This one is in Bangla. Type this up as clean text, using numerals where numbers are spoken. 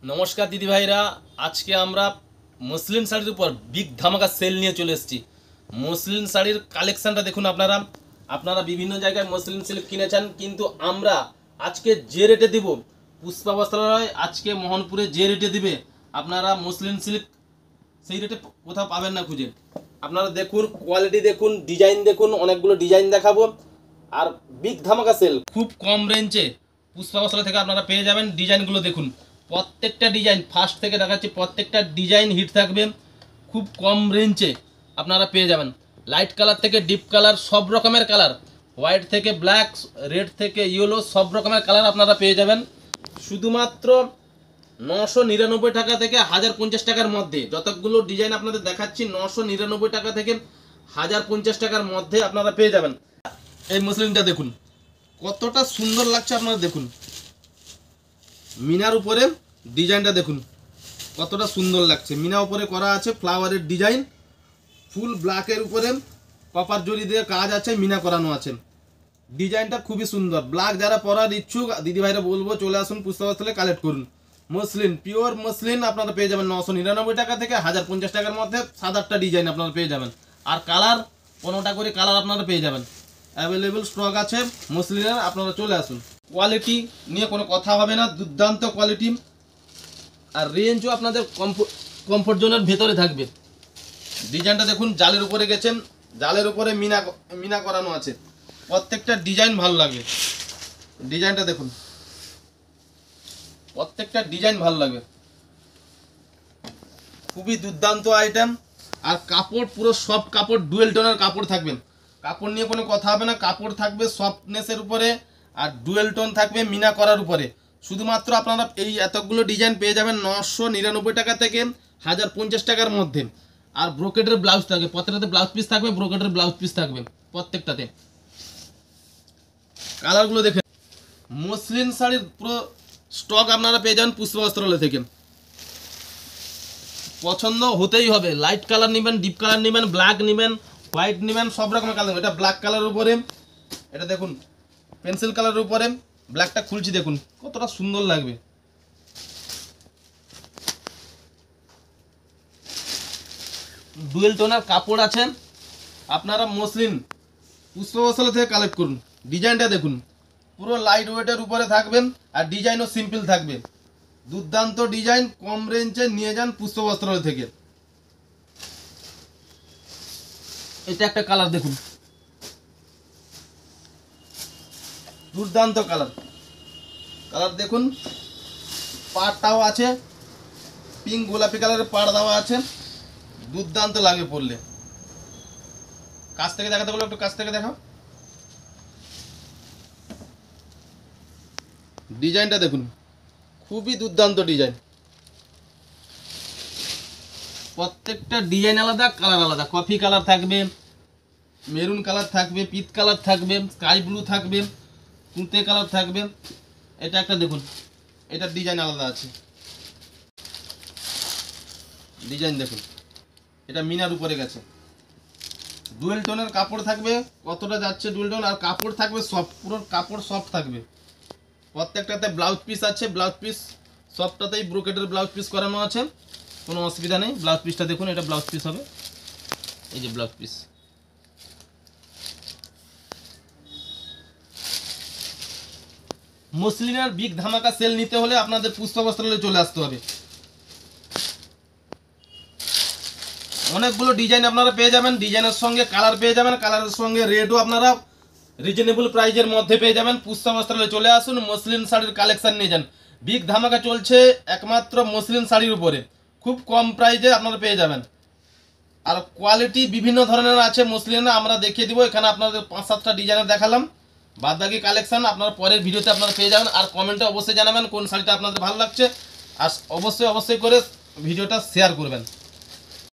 নমস্কার দিদি ভাইরা, আজকে আমরা মসলিন শাড়ির উপর বিগ ধামাকা সেল নিয়ে চলে এসেছি। মসলিন শাড়ির কালেকশনটা দেখুন। আপনারা বিভিন্ন জায়গায় মসলিন সিল্ক কিনেছেন, কিন্তু আমরা আজকে যে রেটে দিব, পুষ্পা বস্ত্রালয় আজকে মোহনপুরে যে রেটে দিবে, আপনারা মসলিন সিল্ক সেই রেটে কোথাও পাবেন না খুঁজে। আপনারা দেখুন, কোয়ালিটি দেখুন, ডিজাইন দেখুন, অনেকগুলো ডিজাইন দেখাবো। আর বিগ ধামাকা সেল খুব কম রেঞ্জে পুষ্পা বস্ত্রালয় থেকে আপনারা পেয়ে যাবেন। ডিজাইনগুলো দেখুন, প্রত্যেকটা ডিজাইন ফার্স্ট থেকে দেখাচ্ছি, প্রত্যেকটা ডিজাইন হিট থাকবে। খুব কম রেঞ্জে আপনারা পেয়ে যাবেন। লাইট কালার থেকে ডিপ কালার, সব রকমের কালার, হোয়াইট থেকে ব্ল্যাক, রেড থেকে ইয়েলো, সব রকমের কালার আপনারা পেয়ে যাবেন শুধুমাত্র 999 টাকা থেকে 1050 টাকার মধ্যে। যতগুলো ডিজাইন আপনাদের দেখাচ্ছি 999 টাকা থেকে 1050 টাকার মধ্যে আপনারা পেয়ে যাবেন। এই মসলিনটা দেখুন কতটা সুন্দর লাগছে, আপনারা দেখুন। মিনার উপরে ডিজাইনটা দেখুন কতটা সুন্দর লাগছে। মিনা উপরে করা আছে ফ্লাওয়ারের ডিজাইন, ফুল ব্ল্যাকের উপরে কপার জরি দিয়ে কাজ আছে, মিনা করানো আছে। ডিজাইনটা খুবই সুন্দর। ব্ল্যাক যারা পরার ইচ্ছুক দিদি ভাইরা বলবো চলে আসুন, পুষ্পা বস্ত্রালয়ে কালেক্ট করুন। মসলিন, পিওর মসলিন আপনারা পেয়ে যাবেন 999 টাকা থেকে 1050 টাকার মধ্যে। 7-8টা ডিজাইন আপনারা পেয়ে যাবেন। আর কালার 15টা করে কালার আপনারা পেয়ে যাবেন। অ্যাভেলেবেল স্টক আছে মসলিনের, আপনারা চলে আসুন। কোয়ালিটি নিয়ে কোনো কথা হবে না, দুর্দান্ত কোয়ালিটি। আর রেঞ্জও আপনাদের কমফোর্ট জোনের ভেতরে থাকবে। ডিজাইনটা দেখুন, জালের উপরে গেছেন, জালের উপরে মিনা করানো আছে। প্রত্যেকটা ডিজাইন ভালো লাগে। ডিজাইনটা দেখুন, প্রত্যেকটা ডিজাইন ভালো লাগবে। খুবই দুর্দান্ত আইটেম। আর কাপড় পুরো সব কাপড় ডুয়েল টোনের কাপড় থাকবে। কাপড় নিয়ে কোনো কথা হবে না, কাপড় থাকবে সফটনেসের উপরে আর ডুয়েল টোন থাকবে মিনা করার উপরে। শুধুমাত্র আপনারা এই এতগুলো ডিজাইন পেয়ে যাবেন 999 টাকা থেকে 1050 টাকার মধ্যে। আর ব্রোকেটের ব্লাউজ থাকবে, প্রত্যেকটাতে ব্লাউজ পিস থাকবে, ব্রোকেটের ব্লাউজ পিস থাকবে প্রত্যেকটাতে। কালারগুলো দেখে মসলিন শাড়ির পুরো স্টক আপনারা পেয়ে যাবেন পুষ্পা বস্ত্রালয় থেকে। পছন্দ হতেই হবে। লাইট কালার নেবেন, ডিপ কালার নেবেন, ব্ল্যাক নেবেন, হোয়াইট নেবেন, সব রকমের কালার। এটা ব্ল্যাক কালারের উপরে, এটা দেখুন পেন্সিল কালারের উপরে। ব্ল্যাকটা খুলছি দেখুন কতটা সুন্দর লাগবে। ডুয়েল টোনের কাপড় আছে। আপনারা মসলিন পুষ্পা বস্ত্রালয় থেকে কালেক্ট করুন। ডিজাইনটা দেখুন, পুরো লাইট ওয়েটের উপরে থাকবেন আর ডিজাইনও সিম্পল থাকবে। দুর্দান্ত ডিজাইন, কম রেঞ্জে নিয়ে যান পুষ্পা বস্ত্রালয় থেকে। এটা একটা কালার দেখুন, দুর্দান্ত কালার। কালার দেখুন, পাড়টাও আছে, পিঙ্ক গোলাপি কালারের পাড় দেওয়া আছে। দুর্দান্ত লাগে পরলে। কাছ থেকে দেখাতে বলো, একটু কাছ থেকে দেখাও। ডিজাইনটা দেখুন, খুবই দুর্দান্ত ডিজাইন। প্রত্যেকটা ডিজাইন আলাদা, কালার আলাদা। কফি কালার থাকবে, মেরুন কালার থাকবে, পিত কালার থাকবে, স্কাই ব্লু থাকবে, তুঁতে কালার থাকবে। এটা একটা দেখুন, এটার ডিজাইন আলাদা আছে। ডিজাইন দেখুন, এটা মিনার উপরে গেছে। ডুয়েল টোনের কাপড় থাকবে, কতটা যাচ্ছে ডুয়েল টোন। আর কাপড় থাকবে সফট, পুরো কাপড় সফট থাকবে। প্রত্যেকটাতে ব্লাউজ পিস আছে, ব্লাউজ পিস সবটাতেই ব্রোকেটের ব্লাউজ পিস করানো আছে, কোনো অসুবিধা নেই। ব্লাউজ পিসটা দেখুন, এটা ব্লাউজ পিস হবে, এই যে ব্লাউজ পিস। মসলিনের বিগ ধামাকা সেল নিতে হলে আপনাদের পুষ্পা বস্ত্রালয়ে চলে আসতে হবে। অনেকগুলো ডিজাইন আপনারা পেয়ে যাবেন, ডিজাইনের সঙ্গে কালার পেয়ে যাবেন, কালারের সঙ্গে রেটও আপনারা রিজনেবল প্রাইজের মধ্যে পেয়ে যাবেন। পুষ্পা বস্ত্রালয়ে চলে আসুন, মসলিন শাড়ির কালেকশন নিয়ে যান। বিগ ধামাকা চলছে একমাত্র মসলিন শাড়ির উপরে, খুব কম প্রাইজে আপনারা পেয়ে যাবেন। আর কোয়ালিটি বিভিন্ন ধরনের আছে মসলিনে, আমরা দেখিয়ে দিব। এখানে আপনাদের 5-7টা ডিজাইনের দেখালাম, বাদ বাকি কালেকশন আপনারা পরের ভিডিওতে আপনারা পেয়ে যাবেন। আর কমেন্টে অবশ্যই জানাবেন কোন শাড়িটা আপনাদের ভালো লাগছে, আর অবশ্যই করে ভিডিওটা শেয়ার করবেন।